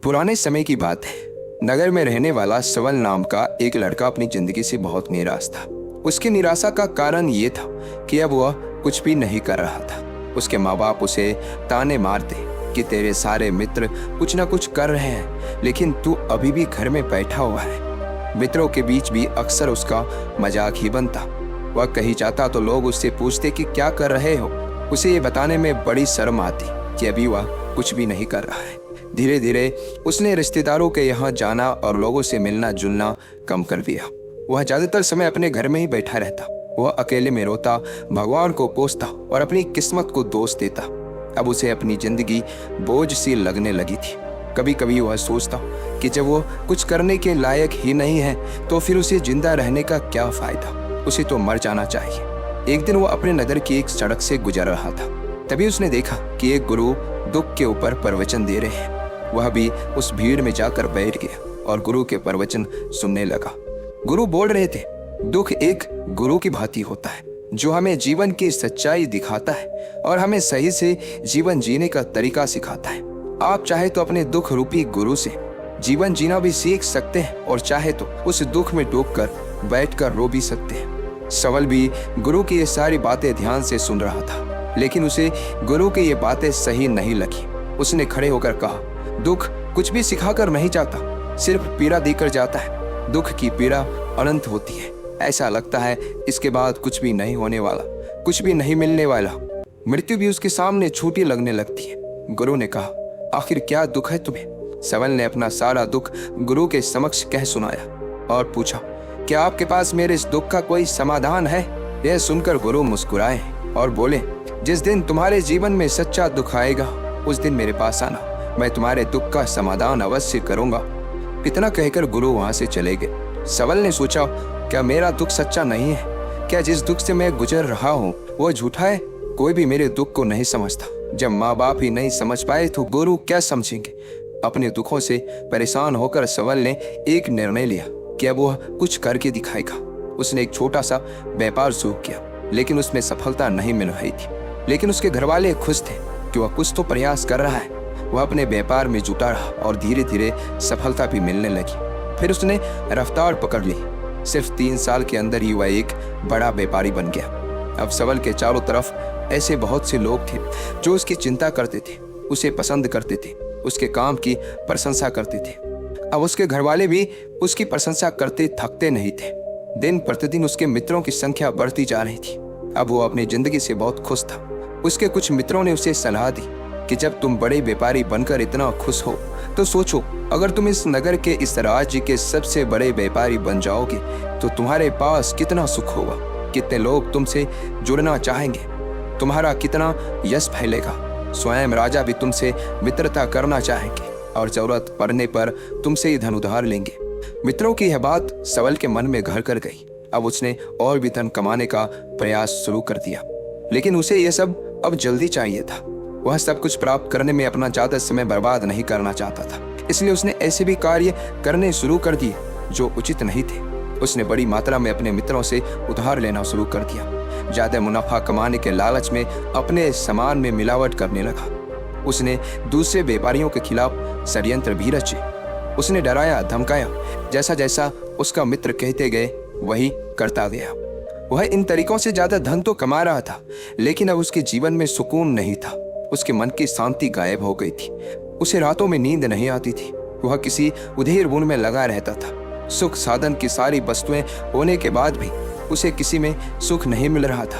पुराने समय की बात है। नगर में रहने वाला सवल नाम का एक लड़का अपनी जिंदगी से बहुत निराश था। उसकी निराशा का कारण ये था कि अब वह कुछ भी नहीं कर रहा था। उसके माँ बाप उसे ताने मारते कि तेरे सारे मित्र कुछ ना कुछ कर रहे हैं, लेकिन तू अभी भी घर में बैठा हुआ है। मित्रों के बीच भी अक्सर उसका मजाक ही बनता। वह कहीं जाता तो लोग उससे पूछते कि क्या कर रहे हो। उसे ये बताने में बड़ी शर्म आती कि अभी वह कुछ भी नहीं कर रहा है। धीरे धीरे उसने रिश्तेदारों के यहाँ जाना और लोगों से मिलना जुलना कम कर दिया। वह ज्यादातर समय अपने घर में ही बैठा रहता। वह अकेले में रोता, भगवान को कोसता और अपनी किस्मत को दोष देता। अब उसे अपनी जिंदगी बोझ सी लगने लगी थी। कभी कभी वह सोचता कि जब वो कुछ करने के लायक ही नहीं है तो फिर उसे जिंदा रहने का क्या फायदा, उसे तो मर जाना चाहिए। एक दिन वो अपने नगर की एक सड़क से गुजर रहा था। तभी उसने देखा कि एक गुरु दुख के ऊपर प्रवचन दे रहे हैं। वह भी उस भीड़ में जाकर बैठ गया और गुरु के प्रवचन सुनने लगा। गुरु बोल रहे थे, दुख एक गुरु की भांति होता है जो हमें जीवन की सच्चाई दिखाता है और हमें सही से जीवन जीने का तरीका सिखाता है। आप चाहे तो अपने दुख रूपी गुरु से जीवन जीना भी सीख सकते हैं और चाहे तो उस दुख में डूबकर बैठकर रो भी सकते हैं। सवल भी गुरु की ये सारी बातें ध्यान से सुन रहा था, लेकिन उसे गुरु की ये बातें सही नहीं लगी। उसने खड़े होकर कहा, दुख कुछ भी सिखाकर नहीं जाता, सिर्फ पीड़ा देकर जाता है। दुख की पीड़ा अनंत होती है। ऐसा लगता है इसके बाद कुछ भी नहीं होने वाला, कुछ भी नहीं मिलने वाला। मृत्यु भी उसके सामने छोटी लगने लगती है। गुरु ने कहा, आखिर क्या दुख है तुम्हें? सवल ने अपना सारा दुख गुरु के समक्ष कह सुनाया और पूछा, क्या आपके पास मेरे इस दुख का कोई समाधान है? यह सुनकर गुरु मुस्कुराए और बोले, जिस दिन तुम्हारे जीवन में सच्चा दुख आएगा उस दिन मेरे पास आना, मैं तुम्हारे दुख का समाधान अवश्य करूंगा। इतना कहकर गुरु वहां से चले गए। सवल ने सोचा, क्या मेरा दुख सच्चा नहीं है? क्या जिस दुख से मैं गुजर रहा हूँ वो झूठा है? कोई भी मेरे दुख को नहीं समझता। जब माँ बाप ही नहीं समझ पाए तो गुरु क्या समझेंगे? अपने दुखों से परेशान होकर सवल ने एक निर्णय लिया कि अब वह कुछ करके दिखाएगा। उसने एक छोटा सा व्यापार शुरू किया, लेकिन उसमें सफलता नहीं मिल रही थी। लेकिन उसके घर वाले खुश थे कि वह कुछ तो प्रयास कर रहा है। वह अपने व्यापार में जुटा रहा और धीरे धीरे सफलता भी मिलने लगी। फिर उसने रफ्तार पकड़ ली। सिर्फ 3 साल के अंदर ही वह एक बड़ा व्यापारी बन गया। अब सवल के चारों तरफ ऐसे बहुत से लोग थे जो उसकी चिंता करते थे, उसे पसंद करते थे, उसके काम की प्रशंसा करते थे। अब उसके घर वाले भी उसकी प्रशंसा करते थकते नहीं थे। दिन प्रतिदिन उसके मित्रों की संख्या बढ़ती जा रही थी। अब वो अपनी जिंदगी से बहुत खुश था। उसके कुछ मित्रों ने उसे सलाह दी कि जब तुम बड़े व्यापारी बनकर इतना खुश हो तो सोचो, अगर तुम इस नगर के, इस राज्य के सबसे बड़े व्यापारी बन जाओगे तो तुम्हारे पास कितना सुख होगा, कितने लोग तुमसे जुड़ना चाहेंगे, तुम्हारा कितना यश फैलेगा। स्वयं राजा भी तुमसे मित्रता करना चाहेंगे और जरूरत पड़ने पर तुमसे ही धन उधार लेंगे। मित्रों की यह बात सवल के मन में घर कर गई। अब उसने और भी धन कमाने का प्रयास शुरू कर दिया, लेकिन उसे यह सब अब जल्दी चाहिए था। वह सब कुछ प्राप्त करने में अपना ज्यादा समय बर्बाद नहीं करना चाहता था, इसलिए उसने ऐसे भी कार्य करने शुरू कर दिए जो उचित नहीं थे। उसने बड़ी मात्रा में अपने मित्रों से उधार लेना शुरू कर दिया। ज्यादा मुनाफा कमाने के लालच में अपने सामान में मिलावट करने लगा। उसने दूसरे व्यापारियों के खिलाफ षड्यंत्र भी रचे। उसने डराया धमकाया। जैसा जैसा उसका मित्र कहते गए वही करता गया। वह इन तरीकों से ज्यादा धन तो कमा रहा था, लेकिन अब उसके जीवन में सुकून नहीं था। उसके मन की शांति गायब हो गई थी। उसे रातों में नींद नहीं आती थी। वह किसी उधेड़ बुन में लगा रहता था। सुख साधन की सारी वस्तुएं होने के बाद भी उसे किसी में सुख नहीं मिल रहा था।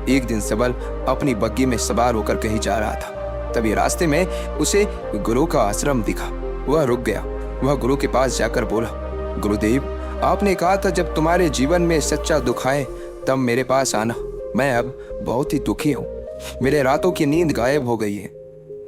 एक दिन सवल अपनी बग्गी में सवार होकर कहीं जा रहा था। तभी रास्ते में उसे गुरु का आश्रम दिखा। वह रुक गया। वह गुरु के पास जाकर बोला, गुरुदेव, आपने कहा था जब तुम्हारे जीवन में सच्चा दुख आए तब मेरे पास आना। मैं अब बहुत ही दुखी हूँ। मेरे रातों की नींद गायब हो गई है।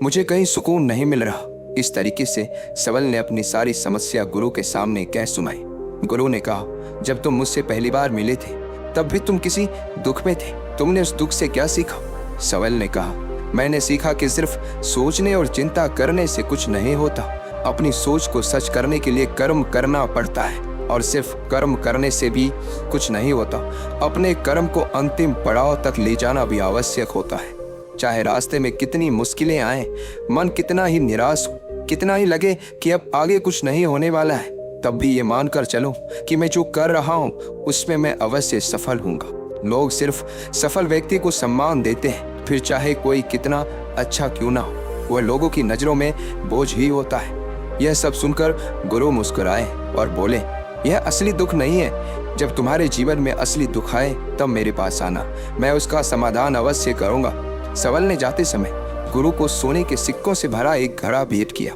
मुझे कहीं सुकून नहीं मिल रहा। इस तरीके से सवल ने अपनी सारी समस्या गुरु के सामने कह सुनाई। गुरु ने कहा, जब तुम मुझसे पहली बार मिले थे तब भी तुम किसी दुख में थे। तुमने उस दुख से क्या सीखा? सवल ने कहा, मैंने सीखा कि सिर्फ सोचने और चिंता करने से कुछ नहीं होता। अपनी सोच को सच करने के लिए कर्म करना पड़ता है और सिर्फ कर्म करने से भी कुछ नहीं होता। अपने कर्म को अंतिम पड़ाव तक ले जाना भी आवश्यक होता है। चाहे रास्ते में कितनी मुश्किलें आए, मन कितना ही निराश हो, कितना ही लगे कि अब आगे कुछ नहीं होने वाला है, तब भी ये मानकर चलो कि मैं जो कर रहा हूँ उसमें मैं अवश्य सफल हूँगा। लोग सिर्फ सफल व्यक्ति को सम्मान देते हैं, फिर चाहे कोई कितना अच्छा क्यों ना हो, वह लोगों की नजरों में बोझ ही होता है। यह सब सुनकर गुरु मुस्कुराए और बोले, यह असली दुख नहीं है। जब तुम्हारे जीवन में असली दुख आए तब मेरे पास आना, मैं उसका समाधान अवश्य करूंगा। सवल ने जाते समय गुरु को सोने के सिक्कों से भरा एक घड़ा भेंट किया।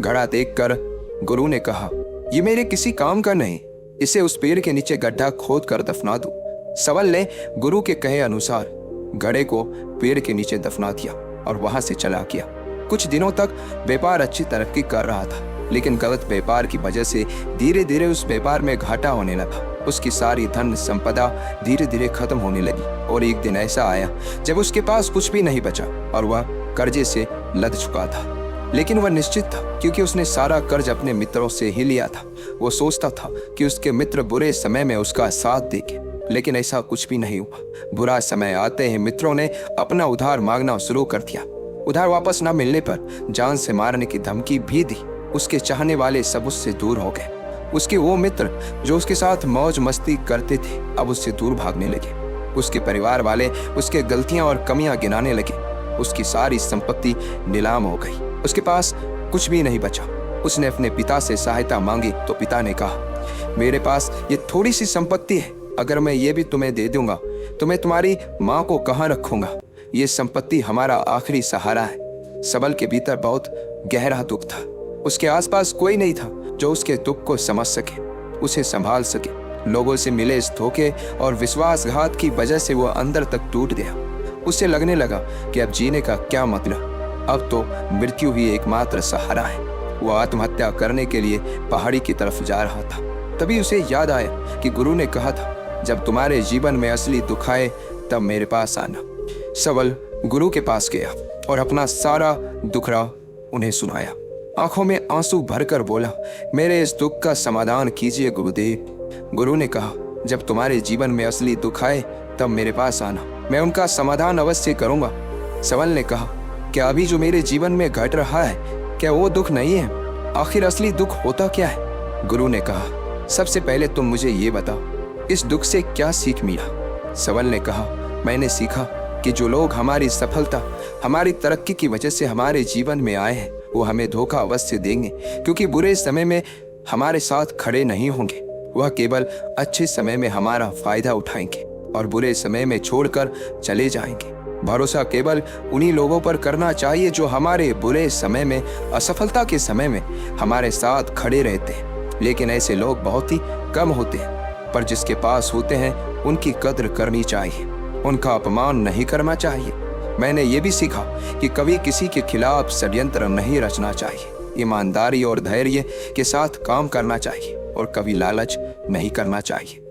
घड़ा देखकर गुरु ने कहा, ये मेरे किसी काम का नहीं, इसे उस पेड़ के नीचे गड्ढा खोद कर दफना दो। सवल ने गुरु के कहे अनुसार घड़े को पेड़ के नीचे दफना दिया और वहां से चला गया। कुछ दिनों तक व्यापार अच्छी तरक्की कर रहा था, लेकिन गलत व्यापार की वजह से धीरे धीरे उस व्यापार में घाटा होने लगा। उसकी सारी धन संपदा धीरे धीरे खत्म होने लगी और एक दिन ऐसा आया जब उसके पास कुछ भी नहीं बचा और वह कर्जे से लद चुका था। लेकिन वह निश्चित था, क्योंकि उसने सारा कर्ज अपने मित्रों से ही लिया था। वो सोचता था कि उसके मित्र बुरे समय में उसका साथ देंगे, लेकिन ऐसा कुछ भी नहीं हुआ। बुरा समय आते ही मित्रों ने अपना उधार मांगना शुरू कर दिया। उधार वापस न मिलने पर जान से मारने की धमकी भी दी। उसके चाहने वाले सब उससे दूर हो गए। उसके वो मित्र जो उसके साथ मौज मस्ती करते थे अब उससे दूर भागने लगे। उसके परिवार वाले उसके गलतियां और कमियां गिनाने लगे। उसकी सारी संपत्ति नीलाम हो गई, उसके पास कुछ भी नहीं बचा। उसने अपने पिता से सहायता मांगी तो पिता ने कहा, मेरे पास ये थोड़ी सी संपत्ति है, अगर मैं ये भी तुम्हें दे दूंगा तो मैं तुम्हारी माँ को कहाँ रखूंगा। ये संपत्ति हमारा आखिरी सहारा है। सबल के भीतर बहुत गहरा दुख था। उसके आसपास कोई नहीं था जो उसके दुख को समझ सके, उसे संभाल सके। लोगों से मिले इस धोखे और विश्वासघात की वजह से वह अंदर तक टूट गया। उसे लगने लगा कि अब जीने का क्या मतलब, अब तो मृत्यु ही एकमात्र सहारा है। वह आत्महत्या करने के लिए पहाड़ी की तरफ जा रहा था। तभी उसे याद आया कि गुरु ने कहा था, जब तुम्हारे जीवन में असली दुख आए तब मेरे पास आना। सबल गुरु के पास गया और अपना सारा दुखड़ा उन्हें सुनाया। आंखों में आंसू भरकर बोला, मेरे इस दुख का समाधान कीजिए गुरुदेव। गुरु ने कहा, जब तुम्हारे जीवन में असली दुख आए तब मेरे पास आना, मैं उनका समाधान अवश्य करूंगा। सबल ने कहा, क्या अभी जो मेरे जीवन में घट रहा है क्या वो दुख नहीं है? आखिर असली दुख होता क्या है? गुरु ने कहा, सबसे पहले तुम मुझे ये बताओ, इस दुख से क्या सीख मिला? सबल ने कहा, मैंने सीखा कि जो लोग हमारी सफलता, हमारी तरक्की की वजह से हमारे जीवन में आए हैं वो हमें धोखा अवश्य देंगे, क्योंकि बुरे समय में हमारे साथ खड़े नहीं होंगे। वह केवल अच्छे समय में हमारा फायदा उठाएंगे और बुरे समय में छोड़कर चले जाएंगे। भरोसा केवल उन्हीं लोगों पर करना चाहिए जो हमारे बुरे समय में, असफलता के समय में हमारे साथ खड़े रहते हैं। लेकिन ऐसे लोग बहुत ही कम होते हैं, पर जिसके पास होते हैं उनकी कद्र करनी चाहिए, उनका अपमान नहीं करना चाहिए। मैंने ये भी सीखा कि कभी किसी के खिलाफ षड्यंत्र नहीं रचना चाहिए, ईमानदारी और धैर्य के साथ काम करना चाहिए और कभी लालच नहीं करना चाहिए।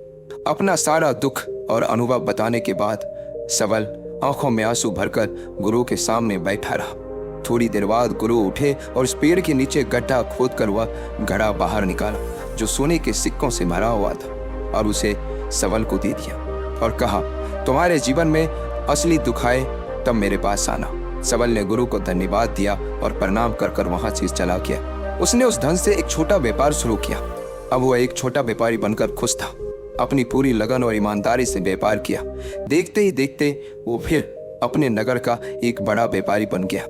अपना सारा दुख और अनुभव बताने के बाद सबल आंखों में आंसू भरकर गुरु के सामने बैठा रहा। थोड़ी देर बाद गुरु उठे और उस पेड़ के नीचे गड्ढा खोदकर वह घड़ा बाहर निकाला जो सोने के सिक्कों से भरा हुआ था और उसे सबल को दे दिया और कहा, तुम्हारे जीवन में असली दुख आए तब मेरे पास आना। सबल ने गुरु को धन्यवाद दिया और प्रणाम कर वहां से चला गया। उसने उस धन से एक छोटा व्यापार शुरू किया। अब वह एक छोटा व्यापारी बनकर खुश था। अपनी पूरी लगन और ईमानदारी से व्यापार किया। देखते ही देखते वो फिर अपने नगर का एक बड़ा व्यापारी बन गया।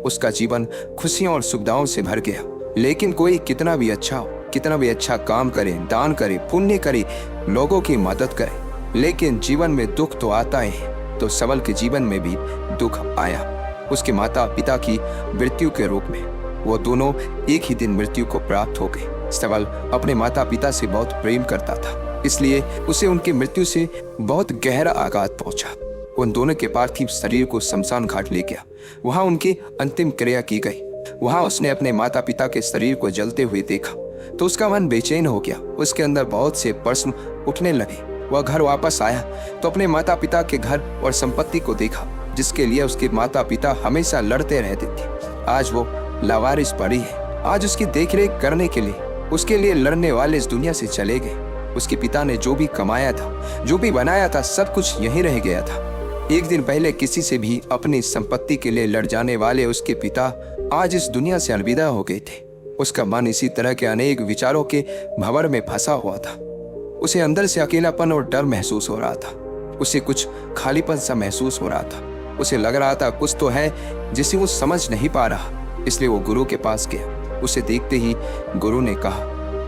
उसका जीवन खुशियों और सुविधाओं से भर गया। लेकिन कोई कितना भी अच्छा काम करे, दान करे, पुण्य करे, लोगों की मदद करे, लेकिन जीवन में दुख तो आता है। तो सबल के जीवन में भी दुख आया। उसके माता पिता की मृत्यु के रूप में वो दोनों एक ही दिन मृत्यु को प्राप्त हो गए। सबल अपने माता पिता से बहुत प्रेम करता था, इसलिए उसे उनकी मृत्यु से बहुत गहरा आघात पहुंचा। उन दोनों के पार्थिव शरीर को शमशान घाट ले गया। वहां उनकी अंतिम क्रिया की गई। वहां उसने अपने माता पिता के शरीर को जलते हुए देखा तो उसका मन बेचैन हो गया। उसके अंदर बहुत से प्रश्न उठने लगे। वह घर वापस आया तो अपने माता पिता के घर और संपत्ति को देखा जिसके लिए उसके माता पिता हमेशा लड़ते रहते थे। आज वो लावारिस पड़ी है। आज उसकी देखरेख करने के लिए उसके लिए लड़ने वाले इस दुनिया से चले गए। उसके पिता ने जो भी कमाया था, जो भी बनाया था, सब कुछ यहीं रह गया था। एक दिन पहले किसी से भी अपनी संपत्ति के लिए लड़ जाने वाले उसके पिता आज इस दुनिया से अलविदा हो गए थे। उसका मन इसी तरह के अनेक विचारों के भंवर में फंसा हुआ था। उसे अंदर से अकेलापन और डर महसूस हो रहा था। उसे कुछ खालीपन सा महसूस हो रहा था। उसे लग रहा था कुछ तो है जिसे वो समझ नहीं पा रहा। इसलिए वो गुरु के पास गया। उसे देखते ही गुरु ने कहा,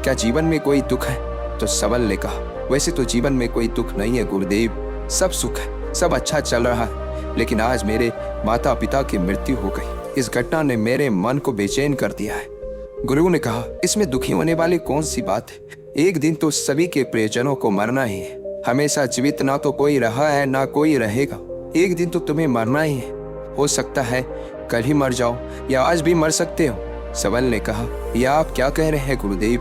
क्या जीवन में कोई दुख है? तो सबल ने कहा, वैसे तो जीवन में कोई दुख नहीं है गुरुदेव, सब सुख है, सब अच्छा चल रहा है। लेकिन आज मेरे माता पिता की मृत्यु हो गई। इस घटना ने मेरे मन को बेचैन कर दिया है। गुरु ने कहा, इसमें दुखी होने वाली कौन सी बात है? एक दिन तो सभी के प्रियजनों को मरना ही है। हमेशा जीवित ना तो कोई रहा है ना कोई रहेगा। एक दिन तो तुम्हें मरना ही है। हो सकता है कल ही मर जाओ या आज भी मर सकते हो। सबल ने कहा, यह आप क्या कह रहे हैं गुरुदेव?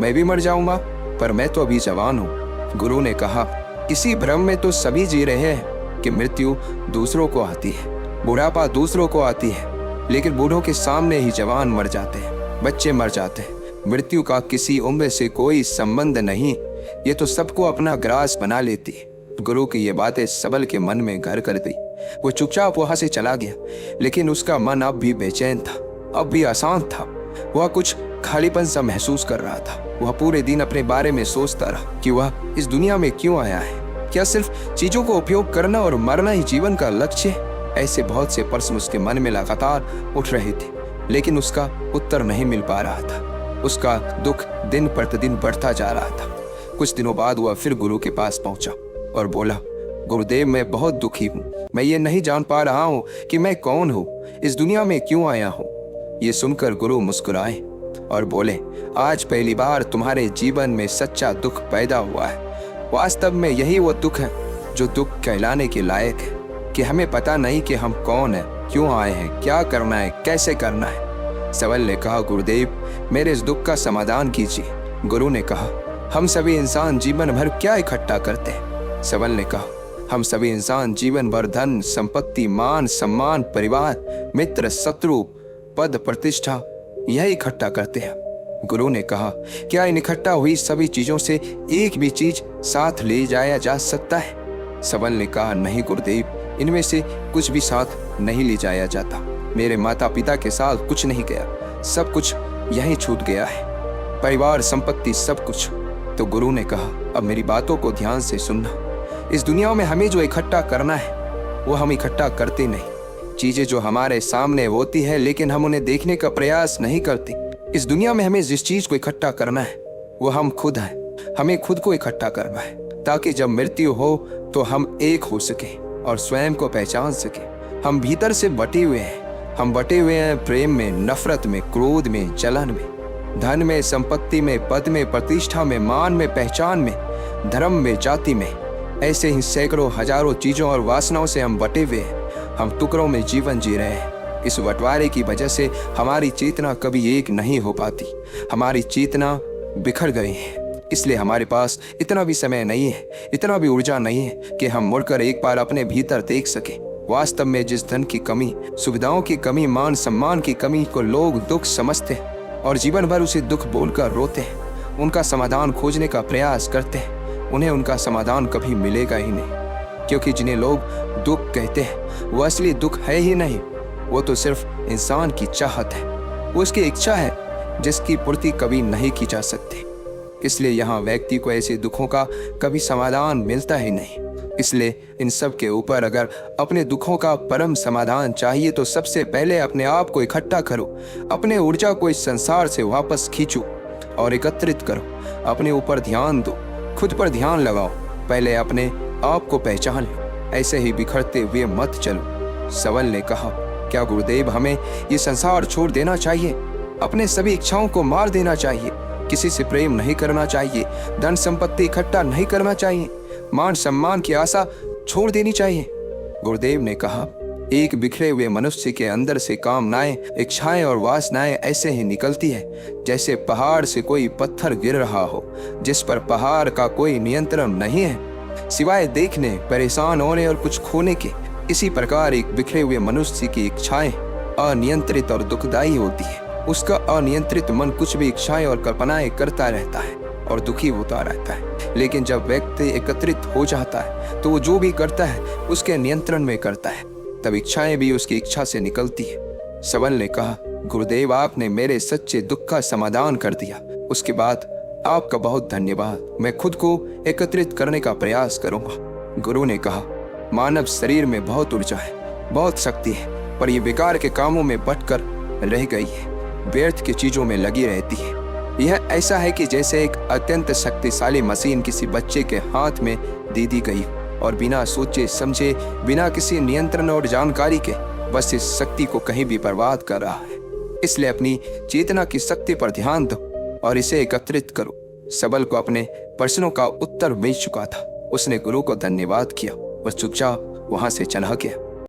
मैं भी मर जाऊंगा, पर मैं तो अभी जवान हूँ। गुरु ने कहा, इसी भ्रम में तो सभी जी रहे हैं कि मृत्यु दूसरों को आती है, बुढ़ापा दूसरों को आती है, लेकिन बूढ़ों के सामने ही जवान मर जाते हैं, बच्चे मर जाते हैं। मृत्यु का किसी उम्र से कोई संबंध नहीं, ये तो सबको अपना ग्रास बना लेती है। गुरु की ये बातें सबल के मन में घर कर दी। वो चुपचाप वहां से चला गया, लेकिन उसका मन अब भी बेचैन था, अब भी अशांत था। वह कुछ खालीपन सा महसूस कर रहा था। वह पूरे दिन अपने बारे में सोचता रहा कि वह इस दुनिया में क्यों आया है। क्या सिर्फ चीजों को उपयोग करना और मरना ही जीवन का लक्ष्य है? ऐसे बहुत से प्रश्न उसके मन में लगातार उठ रहे थे, लेकिन उसका उत्तर नहीं मिल पा रहा था। उसका दुख दिन प्रतिदिन बढ़ता जा रहा था। कुछ दिनों बाद वह फिर गुरु के पास पहुंचा और बोला, गुरुदेव, मैं बहुत दुखी हूँ। मैं ये नहीं जान पा रहा हूँ कि मैं कौन हूँ, इस दुनिया में क्यों आया हूँ। ये सुनकर गुरु मुस्कुराए और बोले, आज पहली बार तुम्हारे जीवन में सच्चा दुख पैदा हुआ है। वास्तव में यही वो दुख है जो दुख कहलाने के लायक है, कि हमें पता नहीं कि हम कौन है, क्यों आए हैं, क्या करना है, कैसे करना है। सबल ने कहा, गुरुदेव, मेरे इस दुख का समाधान कीजिए। गुरु ने कहा, हम सभी इंसान जीवन भर क्या इकट्ठा करते हैं? सबल ने कहा, हम सभी इंसान जीवन भर धन, संपत्ति, मान, सम्मान, परिवार, मित्र, शत्रु, पद, प्रतिष्ठा, यही इकट्ठा करते हैं। गुरु ने कहा, क्या इन इकट्ठा हुई सभी चीजों से एक भी चीज साथ ले जाया जा सकता है? सबल ने कहा, नहीं गुरुदेव, इनमें से कुछ भी साथ नहीं ले जाया जाता। मेरे माता पिता के साथ कुछ नहीं गया, सब कुछ यहीं छूट गया है, परिवार, संपत्ति, सब कुछ। तो गुरु ने कहा, अब मेरी बातों को ध्यान से सुनना। इस दुनिया में हमें जो इकट्ठा करना है वो हम इकट्ठा करते नहीं। चीजें जो हमारे सामने होती है लेकिन हम उन्हें देखने का प्रयास नहीं करते। इस दुनिया में हमें जिस चीज को इकट्ठा करना है वो हम खुद हैं। हमें खुद को इकट्ठा करना है ताकि जब मृत्यु हो तो हम एक हो सके और स्वयं को पहचान सके। हम भीतर से बटे हुए हैं। हम बटे हुए हैं प्रेम में, नफरत में, क्रोध में, जलन में, धन में, संपत्ति में, पद में, प्रतिष्ठा में, मान में, पहचान में, धर्म में, जाति में। ऐसे ही सैकड़ों हजारों चीजों और वासनाओं से हम बटे हुए हैं। हम टुकड़ों में जीवन जी रहे हैं। इस बंटवारे की वजह से हमारी चेतना कभी एक नहीं हो पाती। हमारी चेतना बिखर गई है। इसलिए हमारे पास इतना भी समय नहीं है, इतना भी ऊर्जा नहीं है कि हम मुड़कर एक बार अपने भीतर देख सके। वास्तव में जिस धन की कमी, सुविधाओं की कमी, मान सम्मान की कमी को लोग दुख समझते हैं और जीवन भर उसे दुख बोलकर रोते हैं, उनका समाधान खोजने का प्रयास करते हैं, उन्हें उनका समाधान कभी मिलेगा ही नहीं। क्योंकि जिन्हें लोग दुख कहते हैं वो असली दुख है ही नहीं, वो तो सिर्फ इंसान की चाहत है, वो उसकी इच्छा है जिसकी पूर्ति कभी नहीं की जा सकती। इसलिए यहाँ व्यक्ति को ऐसे दुखों का कभी समाधान मिलता ही नहीं। इसलिए इन सब के ऊपर अगर अपने दुखों का परम समाधान चाहिए तो सबसे पहले अपने आप को इकट्ठा करो, अपने ऊर्जा को इस संसार से वापस खींचो और एकत्रित करो। अपने ऊपर ध्यान दो, खुद पर ध्यान लगाओ, पहले अपने आप को पहचान लो, ऐसे ही बिखरते हुए मत चलो। सबल ने कहा, क्या गुरुदेव, हमें ये संसार छोड़ देना चाहिए? अपने सभी इच्छाओं को मार देना चाहिए? किसी से प्रेम नहीं करना चाहिए? धन संपत्ति इकट्ठा नहीं करना चाहिए? मान सम्मान की आशा छोड़ देनी चाहिए? गुरुदेव ने कहा, एक बिखरे हुए मनुष्य के अंदर से कामनाएं, इच्छाएं और वासनाएं ऐसे ही निकलती है जैसे पहाड़ से कोई पत्थर गिर रहा हो, जिस पर पहाड़ का कोई नियंत्रण नहीं है सिवाय देखने, परेशान होने और कुछ खोने के। इसी प्रकार एक बिखरे हुए मनुष्य की इच्छाएं अनियंत्रित और दुखदायी होती है। उसका अनियंत्रित मन कुछ भी इच्छाएं और कल्पनाएं करता रहता है और दुखी होता रहता है। लेकिन जब व्यक्ति एकत्रित हो जाता है तो वो जो भी करता है उसके नियंत्रण में करता है, तब इच्छाएं भी उसकी इच्छा से निकलती है। सबल ने कहा, गुरुदेव, आपने मेरे सच्चे दुख का समाधान कर दिया। उसके बाद आपका बहुत धन्यवाद। मैं खुद को एकत्रित करने का प्रयास करूंगा। गुरु ने कहा, मानव शरीर में बहुत ऊर्जा है, बहुत शक्ति है, पर ये बेकार के कामों में बटकर रह गई है, व्यर्थ की चीजों में लगी रहती है। यह ऐसा है कि जैसे एक अत्यंत शक्तिशाली मशीन किसी बच्चे के हाथ में दे दी गई और बिना सोचे समझे, बिना किसी नियंत्रण और जानकारी के बस इस शक्ति को कहीं भी बर्बाद कर रहा है। इसलिए अपनी चेतना की शक्ति पर ध्यान दो और इसे एकत्रित करो। सबल को अपने प्रश्नों का उत्तर मिल चुका था। उसने गुरु को धन्यवाद किया और चुपचाप वहां से चला गया।